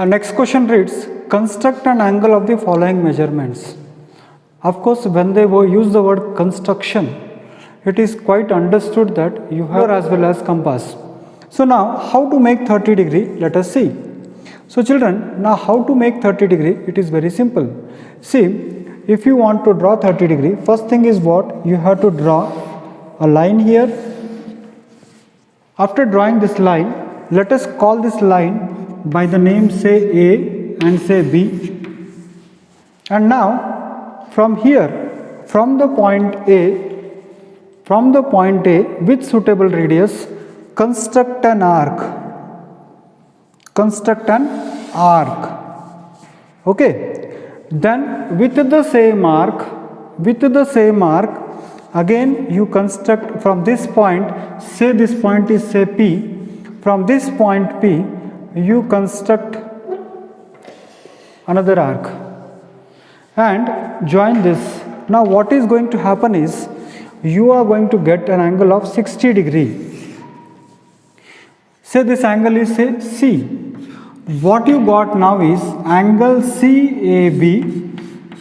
Next question reads, construct an angle of the following measurements. Of course, when they use the word construction, it is quite understood that you have as well as compass. So now how to make 30 degree, let us see. So children, now how to make 30 degree, it is very simple. See, if you want to draw 30 degree, first thing is what? You have to draw a line here. After drawing this line, let us call this line by the name say A and say B. And now from here, from the point A with suitable radius, construct an arc. Construct an arc. Okay. Then with the same arc, again you construct from this point, say this point is say P. From this point P, you construct another arc and join this. Now what is going to happen is, you are going to get an angle of 60 degree. Say this angle is say C. What you got now is angle CAB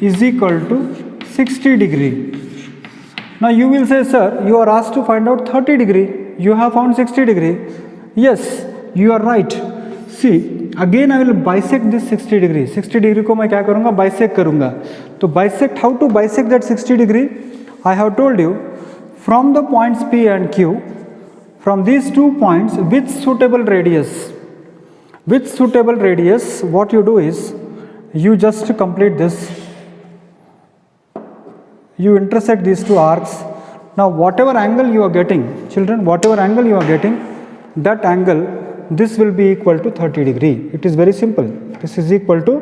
is equal to 60 degree. Now you will say, sir, you are asked to find out 30 degree. You have found 60 degree. Yes, you are right. See, again I will bisect this 60 degree. 60 degree को मैं क्या करूँगा? Bisect करूँगा. तो bisect, how to bisect that 60 degree? I have told you, from the points P and Q, from these 2 points with suitable radius, what you do is, you just complete this. You intersect these 2 arcs. Now whatever angle you are getting, children, whatever angle you are getting, that angle, this will be equal to 30 degree. It is very simple. This is equal to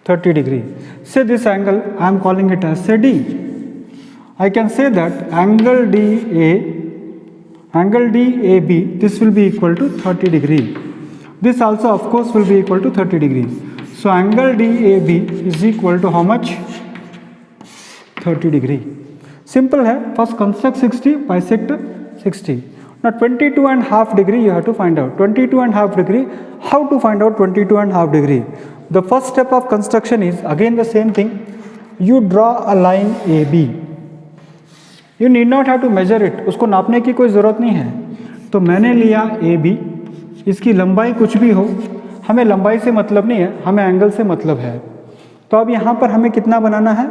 30 degree. Say this angle, I am calling it as say D. I can say that angle DAB, this will be equal to 30 degree. This also of course will be equal to 30 degree. So angle DAB is equal to how much? 30 degree. Simple hai. First construct 60, bisect 60. Now 22.5 degree you have to find out. 22.5 degree. How to find out 22.5 degree? The first step of construction is again the same thing. You draw a line AB. You need not have to measure it. उसको नापने की कोई ज़रूरत नहीं है. तो मैंने लिया AB. इसकी लंबाई कुछ भी हो, हमें लंबाई से मतलब नहीं है, हमें एंगल से मतलब है. तो अब यहाँ पर हमें कितना बनाना है?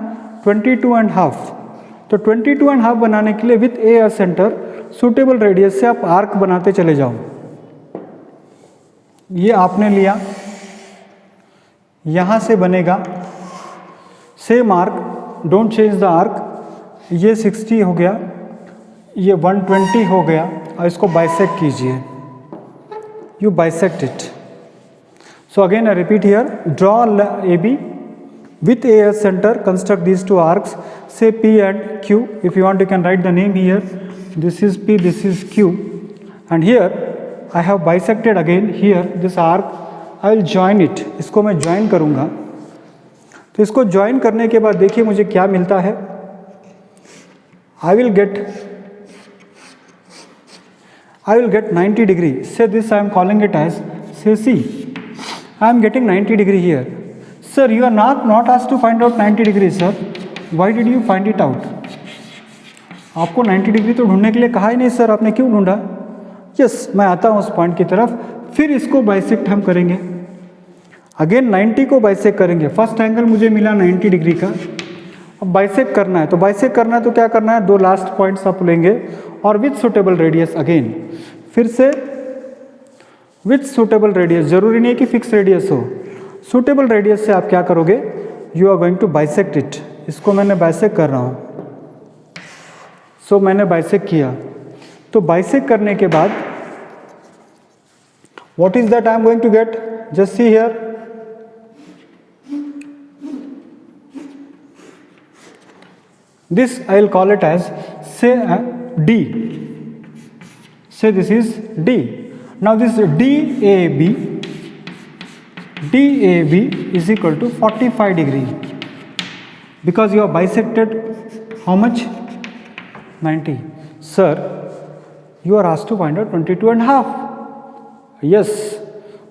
22.5. तो 22.5 बनाने के लिए with A centre suitable radius से आप आर्क बनाते चले जाओ. ये आपने लिया, यहाँ से बनेगा same arc, don't change the arc. ये 60 हो गया, ये 120 हो गया, और इसको बाइसेक्ट कीजिए. You bisect it. So again I repeat here, draw AB with A as center, construct these 2 arcs, say P and Q. If you want, you can write the name here. This is P, this is Q, and here I have bisected again here this arc. I will join it. इसको मैं join करूँगा. तो इसको join करने के बाद देखिए मुझे क्या मिलता है. I will get 90 degree. Say this I am calling it as say C. I am getting 90 degree here. Sir, you are not asked to find out 90 degree, sir. Why did you find it out? आपको 90 degree तो ढूंढने के लिए कहा ही नहीं sir, आपने क्यों ढूंढा? यस, मैं आता हूँ उस पॉइंट की तरफ. फिर इसको बाइसेक्ट हम करेंगे. अगेन 90 को बाइसेक्ट करेंगे. फर्स्ट एंगल मुझे मिला 90 डिग्री का. अब बाइसेक्ट करना है, तो बाइसेक्ट करना है तो क्या करना है? 2 लास्ट पॉइंट्स आप लेंगे और विथ सुटेबल रेडियस अगेन. फिर से विथ सुटेबल रेडियस, जरूरी नहीं है कि फिक्स रेडियस हो. सुटेबल रेडियस से आप क्या करोगे? You are going to bisect it. इसको मैंने बाइसेक्ट कर रहा हूँ. सो मैंने बाइसेक्ट किया. तो बाइसेक्ट करने के बाद what is that I am going to get? Just see here. This I will call it as say D. Say this is D. Now this DAB is equal to 45 degree because you have bisected how much? 90. Sir, you are asked to find out 22.5. Yes,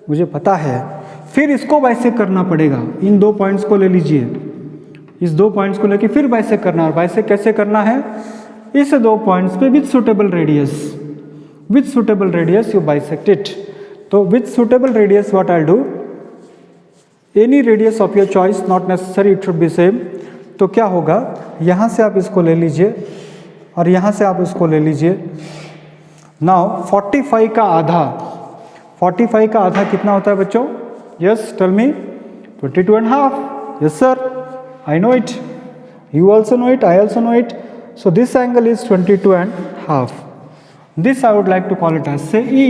मुझे पता है, फिर इसको bisect करना पड़ेगा। इन दो points को ले लीजिए, इस दो पॉइंट्स को लेके फिर बाइसेक्ट करना है। और बाइसेक्ट कैसे करना है? इस दो पॉइंट्स पे with suitable radius you bisect it. तो with suitable radius what I do, any radius of your choice, not necessary it should be same. तो क्या होगा, यहाँ से आप इसको ले लीजिए और यहाँ से आप इसको ले लीजिए। नाउ 45 का आधा, 45 का आधा कितना होता है बच्चों? Yes tell me. 22.5। Yes sir, I know it, you also know it, I also know it. So this angle is 22.5. This I would like to call it as say E.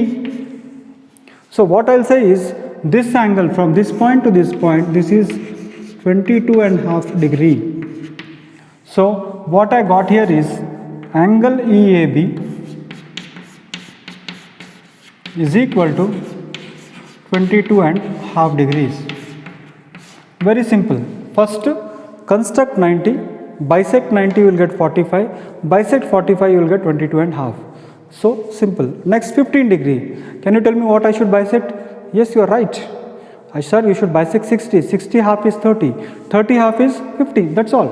So what I'll say is this angle from this point to this point, this is 22.5 degree. So what I got here is angle EAB is equal to 22.5 degrees. Very simple. First construct 90, bisect 90 you will get 45, bisect 45 you will get 22.5. So simple. Next 15 degree. Can you tell me what I should bisect? Yes, you are right. Sir, you should bisect 60. 60 half is 30. 30 half is 15. That's all.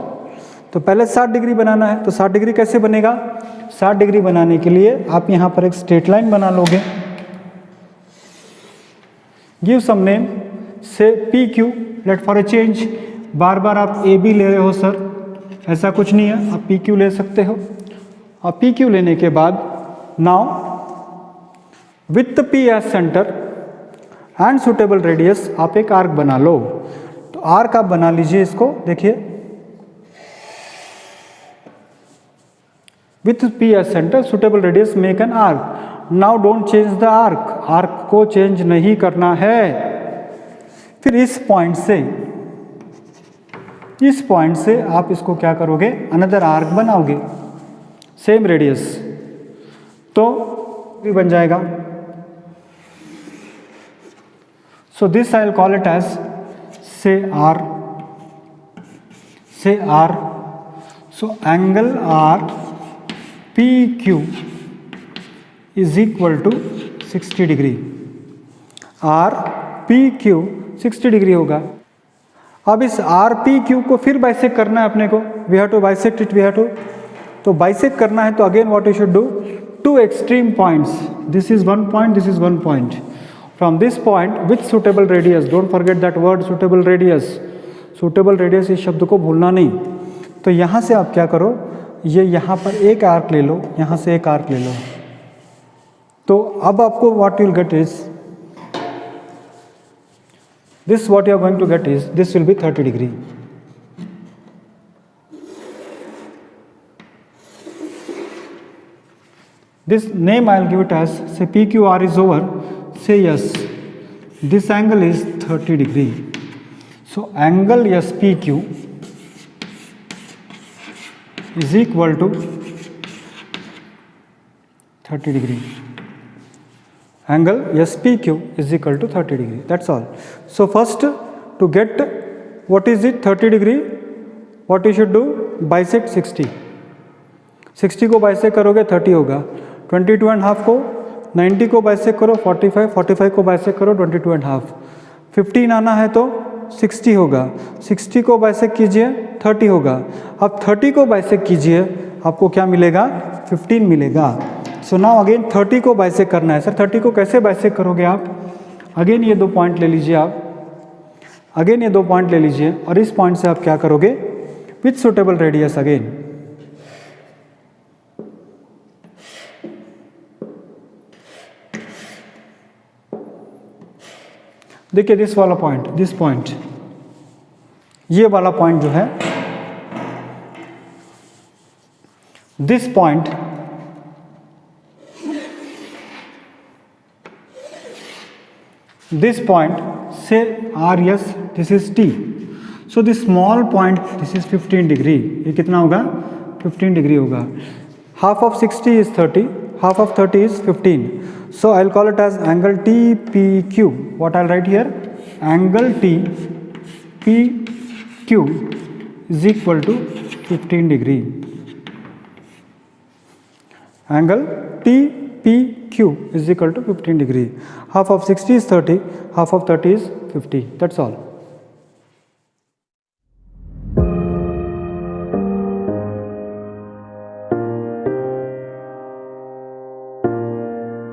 तो पहले 60 degree बनाना है। तो 60 degree कैसे बनेगा? 60 degree बनाने के लिए आप यहाँ पर एक स्ट्रेट लाइन बना लोगे। Give some name, say PQ. Let for a change. बार बार आप ए बी ले रहे हो सर, ऐसा कुछ नहीं है, आप पी क्यू ले सकते हो। और पी क्यू लेने के बाद now with P as centre and suitable radius आप एक आर्क बना लो। तो आर्क आप बना लीजिए, इसको देखिए, with P as centre suitable radius make an arc. Now don't change the arc, arc को चेंज नहीं करना है। फिर इस पॉइंट से आप इसको क्या करोगे, अनदर आर्क बनाओगे सेम रेडियस, तो भी बन जाएगा। So this I will call it as say R. So angle R P Q is equal to 60 degree. R P Q 60 degree होगा। अब इस आर पी क्यू को फिर बाइसेक्ट करना है अपने को, we have to bisect it, we have to. तो बाइसेक्ट करना है तो again what you should do, two extreme points, this is one point, this is one point. From this point with suitable radius, don't forget that word suitable radius, suitable radius इस शब्द को भूलना नहीं। तो यहाँ से आप क्या करो, ये यहाँ पर एक आर्क ले लो, यहाँ से एक आर्क ले लो। तो अब आपको what you will get is this, what you are going to get is this will be 30 degree. This name I will give it as, say PQR is over, say yes, this angle is 30 degree. So angle SPQ is equal to 30 degree. Angle SPQ is equal to 30 degree. That's all. So first to get what is it 30 degree, what you should do, bisect 60. 60 को bisect करोगे 30 होगा, 22.5 को 90 को bisect करो 45, 45 को bisect करो 22.5, 15 आना है तो 60 होगा, 60 को बाइसेक्ट कीजिए 30 होगा। अब 30 को बाइसेक्ट कीजिए, आपको क्या मिलेगा, 15 मिलेगा। सो नाउ अगेन 30 को बाइसेक्ट करना है। सर 30 को कैसे बाइसेक्ट करोगे आप? अगेन ये दो पॉइंट ले लीजिए आप, अगेन ये दो पॉइंट ले लीजिए और इस पॉइंट से आप क्या करोगे, विथ सुटेबल रेडियस अगेन। देखिए दिस वाला पॉइंट, दिस पॉइंट, ये वाला पॉइंट जो है, this point, this point say r, yes, this is t, so this small point, this is 15 degree, ये कितना होगा, 15 degree होगा। half of 60 is 30, half of 30 is 15, so I'll call it as angle TPQ. What I'll write here, angle TPQ is equal to 15 degree. Angle TPQ is equal to 15 degree. Half of 60 is 30, half of 30 is 50. That's all.